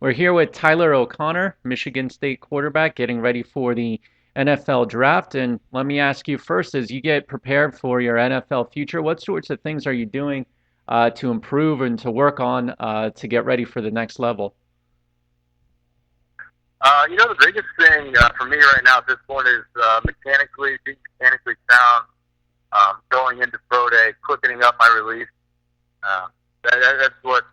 We're here with Tyler O'Connor, Michigan State quarterback, getting ready for the NFL draft. And let me ask you first, as you get prepared for your NFL future, what sorts of things are you doing to improve and to work on to get ready for the next level? The biggest thing for me right now at this point is being mechanically sound, going into pro day, quickening up my release. Uh, that's what's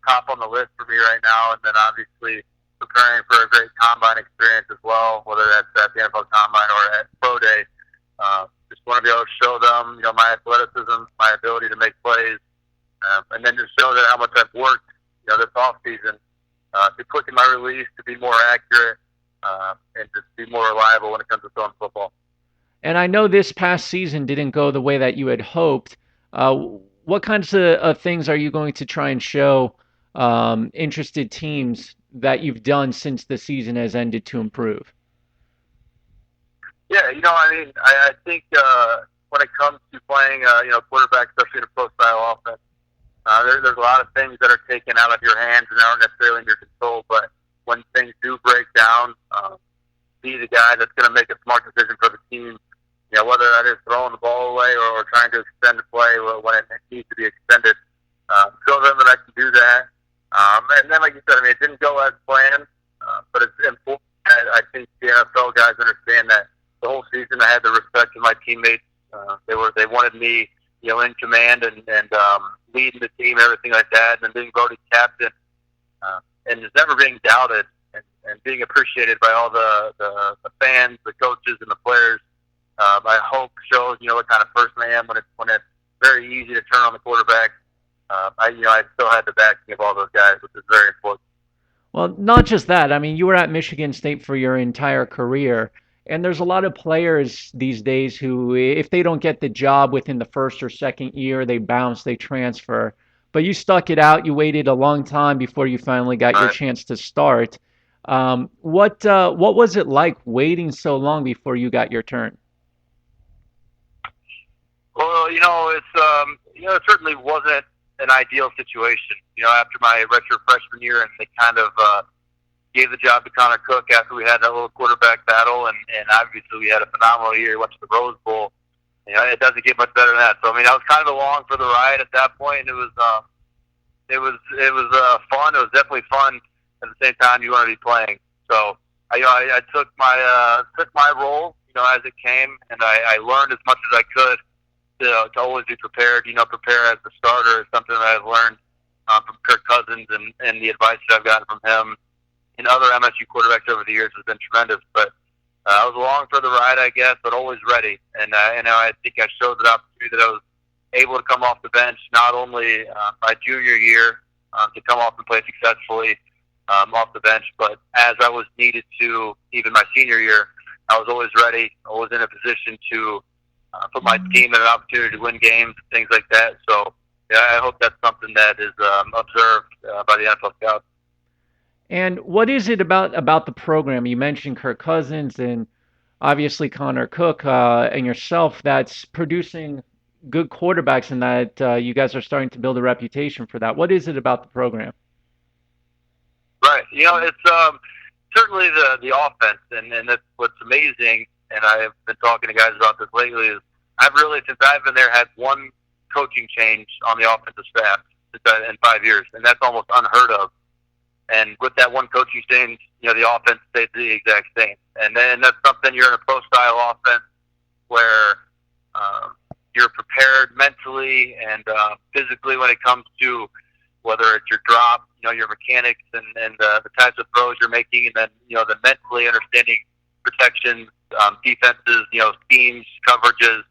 top on the list for me right now. And then obviously preparing for a great combine experience as well, whether that's at the NFL combine or at pro day. Just want to be able to show them, my athleticism, my ability to make plays, and then just show that how much I've worked, this off season to quicken my release, to be more accurate, and just be more reliable when it comes to throwing football. And I know this past season didn't go the way that you had hoped. What kinds of things are you going to try and show interested teams that you've done since the season has ended to improve? Yeah, I think when it comes to playing, quarterback, especially in a pro style offense, there's a lot of things that are taken out of your hands and aren't necessarily in your control. But when things do break down, be the guy that's going to make a smart decision for the team. Whether that is throwing the ball away or trying to extend the play when it needs to be extended. Show them that I can do that. And then, like you said, it didn't go as planned, but it's important that I think the NFL guys understand that the whole season I had the respect of my teammates. They wanted me, in command and leading the team, everything like that, and then being voted captain, and just never being doubted and being appreciated by all the fans, the coaches, and the players. I hope shows what kind of person I am when it's very easy to turn on the quarterback. I still had the backing of all those guys, which is very important. Well, not just that. I mean, you were at Michigan State for your entire career, and there's a lot of players these days who, if they don't get the job within the first or second year, they bounce, they transfer. But you stuck it out. You waited a long time before you finally got your Right. chance to start. What was it like waiting so long before you got your turn? Well, it certainly wasn't an ideal situation. After my redshirt freshman year, and they kind of gave the job to Connor Cook after we had that little quarterback battle, and obviously we had a phenomenal year. We went to the Rose Bowl. It doesn't get much better than that. So I was kind of along for the ride at that point. And it was fun. It was definitely fun. At the same time, you want to be playing. So I took my role, as it came, and I learned as much as I could to always be prepared. Prepare as the starter is something that I've learned from Kirk Cousins, and the advice that I've gotten from him and other MSU quarterbacks over the years has been tremendous. But I was along for the ride, I guess, but always ready. And I think I showed the opportunity that I was able to come off the bench, not only my junior year to come off and play successfully off the bench, but as I was needed to, even my senior year, I was always ready, always in a position to put my team in an opportunity to win games, things like that. So, yeah, I hope that's something that is observed by the NFL scouts. And what is it about the program? You mentioned Kirk Cousins and obviously Connor Cook and yourself that's producing good quarterbacks, and that you guys are starting to build a reputation for that. What is it about the program? Right. It's certainly the offense, and that's what's amazing. And I've been talking to guys about this lately. Is I've really, since I've been there, had one coaching change on the offensive staff in 5 years, and that's almost unheard of. And with that one coaching change, the offense stayed the exact same. And then that's something you're in a pro style offense where you're prepared mentally and physically when it comes to whether it's your drop, your mechanics and the types of throws you're making, and then the mentally understanding protections, defenses, schemes, coverages,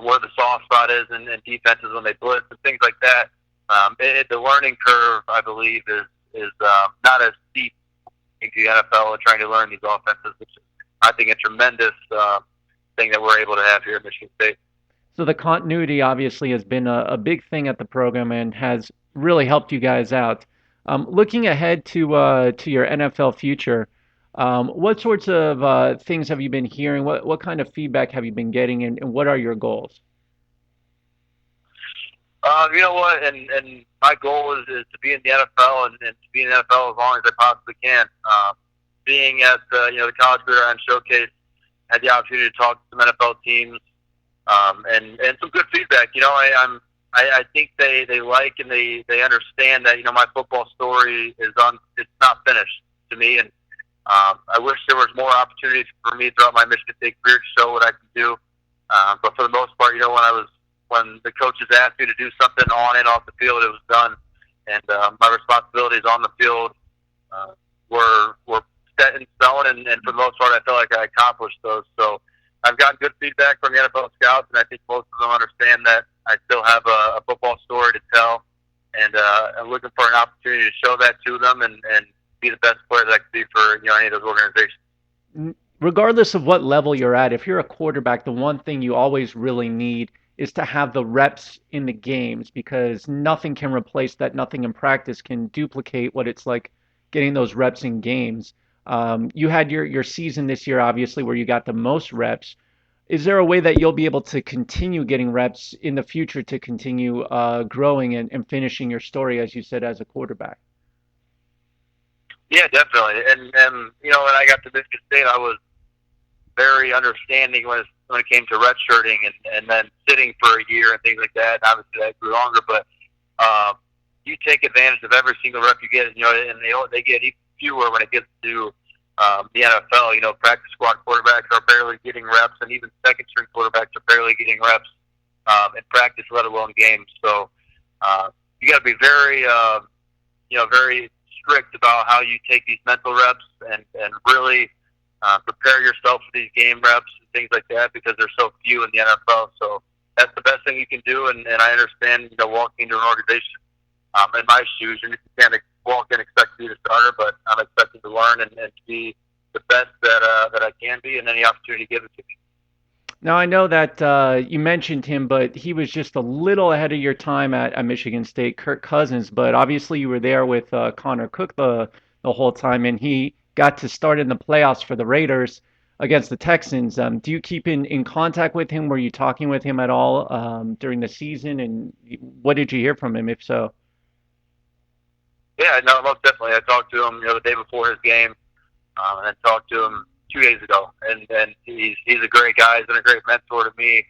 where the soft spot is, and defenses when they blitz and things like that. The learning curve, I believe, is not as steep into the NFL and trying to learn these offenses, which is, I think, a tremendous thing that we're able to have here at Michigan State. So the continuity obviously has been a big thing at the program and has really helped you guys out. Looking ahead to your NFL future, what sorts of things have you been hearing? What kind of feedback have you been getting, and what are your goals? You know what? And my goal is to be in the NFL and to be in the NFL as long as I possibly can. Being at the College Gridiron Showcase, had the opportunity to talk to some NFL teams, and some good feedback. I think they like and they understand that my football story it's not finished to me, and I wish there was more opportunities for me throughout my Michigan State career to show what I can do. But for the most part, when the coaches asked me to do something on and off the field, it was done, and my responsibilities on the field uh, were set in stone, and for the most part, I felt like I accomplished those. So I've gotten good feedback from the NFL scouts, and I think most of them understand that I still have a football story to tell, and I'm looking for an opportunity to show that to them and be the best player that I can be for any of those organizations. Regardless of what level you're at, if you're a quarterback, the one thing you always really need is to have the reps in the games because nothing can replace that. Nothing in practice can duplicate what it's like getting those reps in games. You had your season this year, obviously, where you got the most reps. Is there a way that you'll be able to continue getting reps in the future to continue growing and finishing your story, as you said, as a quarterback? Yeah, definitely. And when I got to Michigan State, I was very understanding when it came to redshirting and then sitting for a year and things like that. And obviously, that grew longer, but you take advantage of every single rep you get, and they get even fewer when it gets to the NFL. Practice squad quarterbacks are barely getting reps, and even second string quarterbacks are barely getting reps in practice, let alone games. So you got to be very strict about how you take these mental reps and really prepare yourself for these game reps and things like that because there's so few in the NFL. So that's the best thing you can do. And I understand, walking into an organization in my shoes, you can't walk in expect to be the starter, but I'm expecting to learn and to be the best that I can be, and any opportunity given to me. Now, I know that you mentioned him, but he was just a little ahead of your time at Michigan State, Kirk Cousins. But obviously, you were there with Connor Cook the whole time, and he got to start in the playoffs for the Raiders against the Texans. Do you keep in contact with him? Were you talking with him at all during the season? And what did you hear from him, if so? Yeah, no, most definitely. I talked to him, the day before his game, and then talked to him 2 days ago. And he's a great guy. He's been a great mentor to me,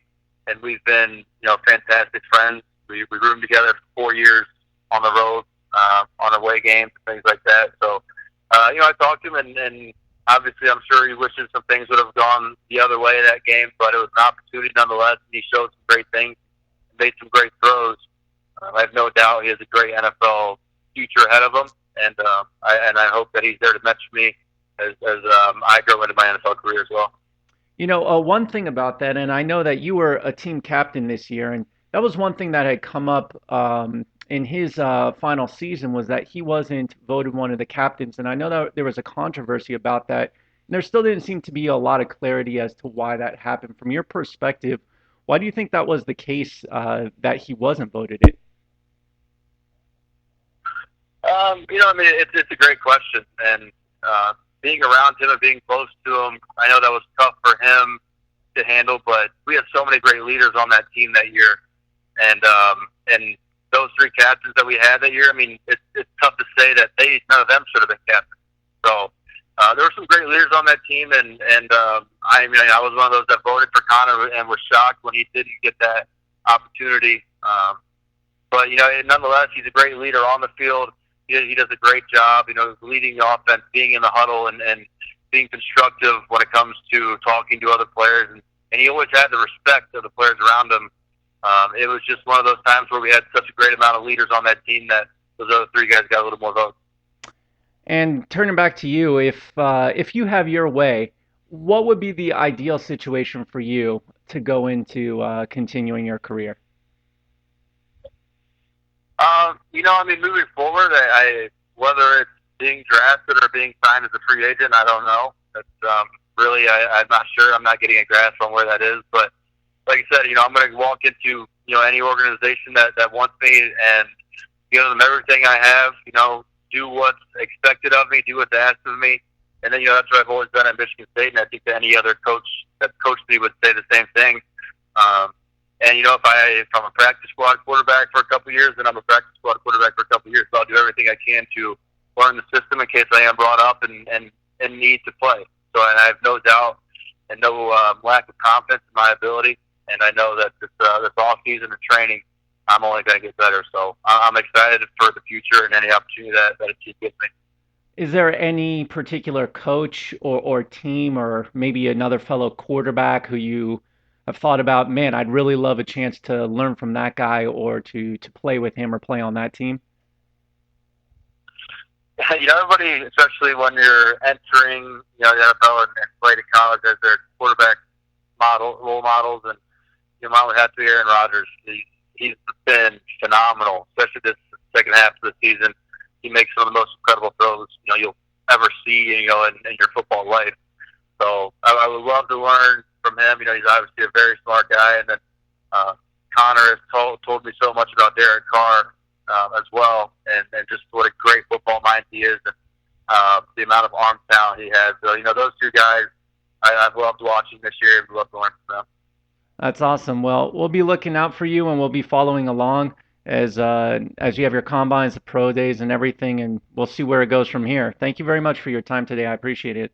and we've been fantastic friends. We roomed together for 4 years on the road, on away games and things like that. So I talked to him, and obviously I'm sure he wishes some things would have gone the other way that game, but it was an opportunity nonetheless. And he showed some great things, made some great throws. I have no doubt he has a great NFL future ahead of him, and I hope that he's there to mentor me as I grow into my NFL career as well. One thing about that, and I know that you were a team captain this year, and that was one thing that had come up in his final season was that he wasn't voted one of the captains, and I know that there was a controversy about that, and there still didn't seem to be a lot of clarity as to why that happened. From your perspective, why do you think that was the case that he wasn't voted in? I mean, it's a great question, and being around him and being close to him, I know that was tough for him to handle. But we had so many great leaders on that team that year, and those three captains that we had that year. I mean, it's tough to say that none of them should have been captains. So there were some great leaders on that team, and I was one of those that voted for Connor and was shocked when he didn't get that opportunity. But nonetheless, he's a great leader on the field. He does a great job, leading the offense, being in the huddle, and being constructive when it comes to talking to other players. And he always had the respect of the players around him. It was just one of those times where we had such a great amount of leaders on that team that those other three guys got a little more votes. And turning back to you, if you have your way, what would be the ideal situation for you to go into continuing your career? I mean, moving forward, whether it's being drafted or being signed as a free agent, I don't know. That's really, I'm not sure. I'm not getting a grasp on where that is. But like I said, I'm going to walk into any organization that wants me and give them everything I have. Do what's expected of me, do what's asked of me, and then that's what I've always done at Michigan State, and I think that any other coach that coached me would say the same thing. And if I'm a practice squad quarterback for a couple of years, then I'm a practice squad quarterback for a couple of years. So I'll do everything I can to learn the system in case I am brought up and need to play. So and I have no doubt and no lack of confidence in my ability. And I know that this off season and training, I'm only going to get better. So I'm excited for the future and any opportunity that a team gives me. Is there any particular coach or team or maybe another fellow quarterback who you have thought about, man, I'd really love a chance to learn from that guy or to play with him or play on that team? Everybody, especially when you're entering, the NFL and play to college as their quarterback role models, and mine would have to be Aaron Rodgers. He's been phenomenal, especially this second half of the season. He makes some of the most incredible throws you'll ever see in your football life. So I would love to learn from him. He's obviously a very smart guy, and then uh, Connor has told me so much about Derek Carr as well, and just what a great football mind he is, and the amount of arm talent he has. So those two guys, I've loved watching this year. I've loved learning from them. That's awesome. Well, we'll be looking out for you and we'll be following along as you have your combines, the pro days, and everything, and we'll see where it goes from here. Thank you very much for your time today. I appreciate it.